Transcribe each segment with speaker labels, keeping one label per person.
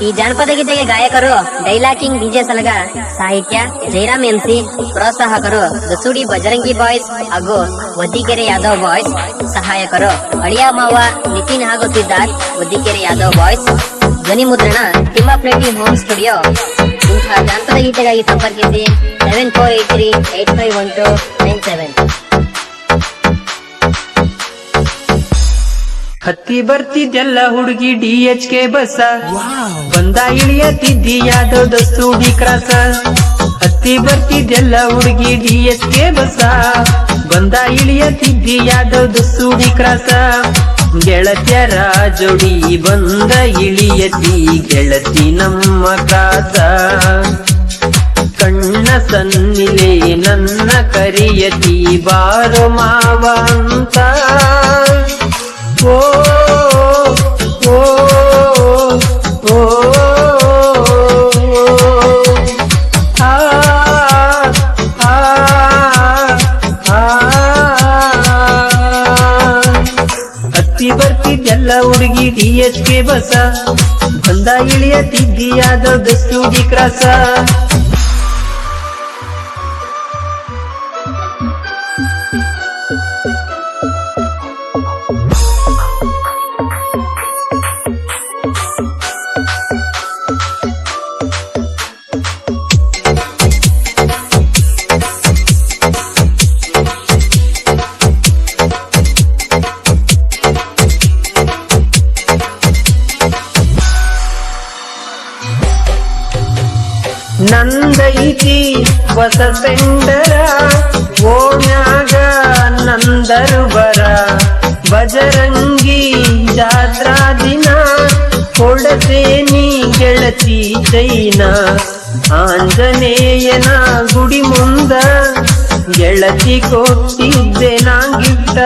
Speaker 1: ಈ ಜಾನಪದ ಗೀತೆಗೆ ಗಾಯಕರು ಡೈಲಾಕಿಂಗ್ ಡಿಜೆ ಸಲಗ, ಸಾಹಿತ್ಯ ಜೈರಾಮ್ ಎಂಸಿ, ಪ್ರೋತ್ಸಾಹಕರು ದಸೂಡಿ ಬಜರಂಗಿ ಬಾಯ್ಸ್ ಹಾಗೂ ವದ್ದಿಕೆರೆ ಯಾದವ್ ಬಾಯ್ಸ್, ಸಹಾಯಕರು ಅಳಿಯ ಮಾವ ನಿತಿನ್ ಹಾಗೂ ಸಿದ್ಧಾರ್ಥ್ ವದ್ದಿಕೆರೆ ಯಾದವ್ ಬಾಯ್ಸ್. ಧ್ವನಿ ಮುದ್ರಣ ತಿಮ್ಮಪ್ಲೇಟಿ ಹೋಮ್ ಸ್ಟುಡಿಯೋ. ಇಂತಹ ಜಾನಪದ ಗೀತೆಗಾಗಿ ಸಂಪರ್ಕಿಸಿ 7483851297.
Speaker 2: ಹತ್ತಿ ಬರ್ತಿದ್ದೆಲ್ಲ ಹುಡುಗಿ DHK ಬಸ್ಸ, ಬಂದ ಇಳಿಯತಿದ್ದಿ ಯಾದವ್ ದಸ್ತೂಡಿ ಕ್ರಾಸ. ಹತ್ತಿ ಬರ್ತಿದ್ದೆಲ್ಲ ಹುಡುಗಿ DHK ಬಸ್ಸ, ಬಂದ ಇಳಿಯತಿದ್ದಿ ಯಾದವ್ ದಸ್ತೂಡಿ ಕ್ರಾಸ. ಗೆಳತ್ಯರ ಜೋಡಿ ಬಂದ ಇಳಿಯತಿ ಗೆಳತಿ ನಮ್ಮ ಕ್ರಾಸ. ಕಣ್ಣ ಸನ್ನಿಲೆ ನನ್ನ ಕರಿಯತಿ ಬಾರೋ ಮಾವ ಅಂತ. ಓ ಓ ಓ ಆ ಆ ಹತ್ತಿ ಬರ್ತಿದ್ದೆಲ್ಲ ಹುಡುಗಿ DHK ಬಸ, ಬಂದ ಇಳಿಯತಿದ್ದಿ ಯಾದವ್ ದಸ್ತೂಡಿ ಕ್ರಾಸ. ನಂದೈತಿ ಹೊಸ ಸೆಂಡರ, ಓಣ್ಯಾಗ ನಂದರು ಬರ. ಬಜರಂಗಿ ಜಾತ್ರಾ ದಿನ ಕೊಡತೇನಿ ಗೆಳತಿ ಚೈನ. ಆಂಜನೇಯನ ಗುಡಿ ಮುಂದ ಗೆಳತಿ ಕೊಟ್ಟಿದ್ದೆ ನಾ ಗಿಫ್ಟ.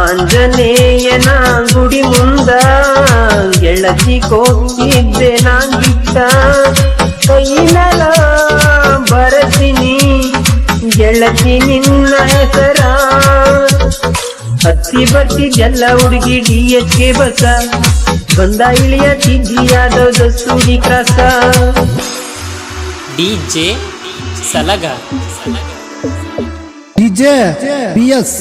Speaker 2: ಆಂಜನೇಯನ ಗುಡಿ ಮುಂದ ಗೆಳತಿ ಕೊಟ್ಟಿದ್ದೆ ನಾ ಗಿಫ್ಟ. ಕೈನಲ ಬರತೀನಿ ಗೆಳತಿ ನಿನ್ನ ಹೆಸರ. ಹತ್ತಿ ಬರ್ತಿದ್ದೆಲ್ಲ ಹುಡುಗಿ DHK ಬಸ, ಬಂದ ಇಳಿಯತಿದ್ದಿ ಯಾದವ್ ದಸ್ತೂಡಿ ಕ್ರಾಸ.
Speaker 3: DJ ಸಲಗ,
Speaker 4: DJ PS.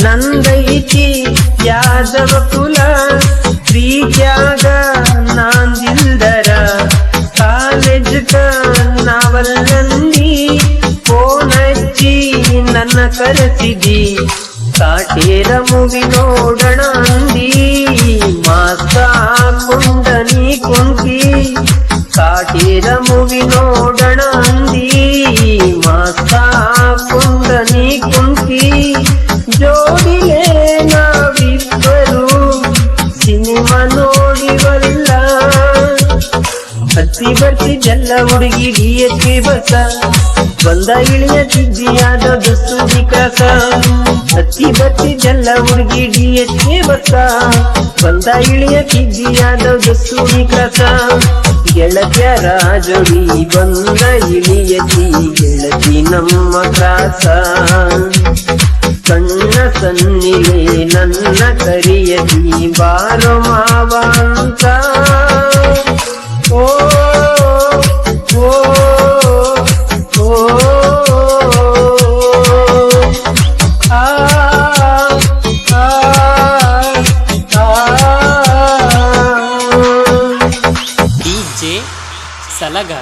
Speaker 2: ನಂದೈತಿ ಯಾದವ ಕುಲ, ಪ್ರೀತ್ಯಾಗ ನಾಂದಿಲ್ದರ. ಕಾಲೇಜ್ಗ ನಾವಲ್ಲಂದಿ, ಫೋನ್ ಹಚ್ಚಿ ನನ್ನ ಕರೆಸಿದಿ. ಕಾಟೇರ ಮೂವಿ ನೋಡೋಣ ಅಂದಿ, ಮಾಸ್ಕ ಹಾಕೊಂಡ ನೀ ಕುಂತಿ. ಕಾಟೇರ ಮೂವಿ ನೋಡೋಣ ಅಂದಿ, ಮಾಸ್ಕ ಹಾಕೊಂಡ ನೀ ಕುಂತಿ. ಜೋಡಿಲೇ ನಾವಿಬ್ಬರು ಸಿನಿಮಾ ನೋಡಿವಲ್ಲ. ಹತ್ತಿ ಬರ್ತಿದ್ದೆಲ್ಲ ಹುಡುಗಿ DHK ಬಸ, ಬಂದ ಇಳಿಯತಿದ್ದಿ ಯಾದವ್ ದಸ್ತೂಡಿ ಕ್ರಾಸ. ಹತ್ತಿ ಬರ್ತಿದ್ದೆಲ್ಲ ಹುಡುಗಿ DHK ಬಸ, ಬಂದ ಇಳಿಯತಿದ್ದಿ ಯಾದವ್ ದಸ್ತೂಡಿ ಕ್ರಾಸ. ಗೆಳತ್ಯರ ಜೋಡಿ ಬಂದ ಇಳಿಯತಿ ಗೆಳತಿ ನಮ್ಮ ಕ್ರಾಸ. ಕಣ್ಣ ಸನ್ನಿಲೆ ನನ್ನ ಕರಿಯತಿ ಬಾರೋ ಮಾವ ಅಂತ. ಓ ಓ ಓ ಆ ಆ
Speaker 3: DJ ಸಲಗ.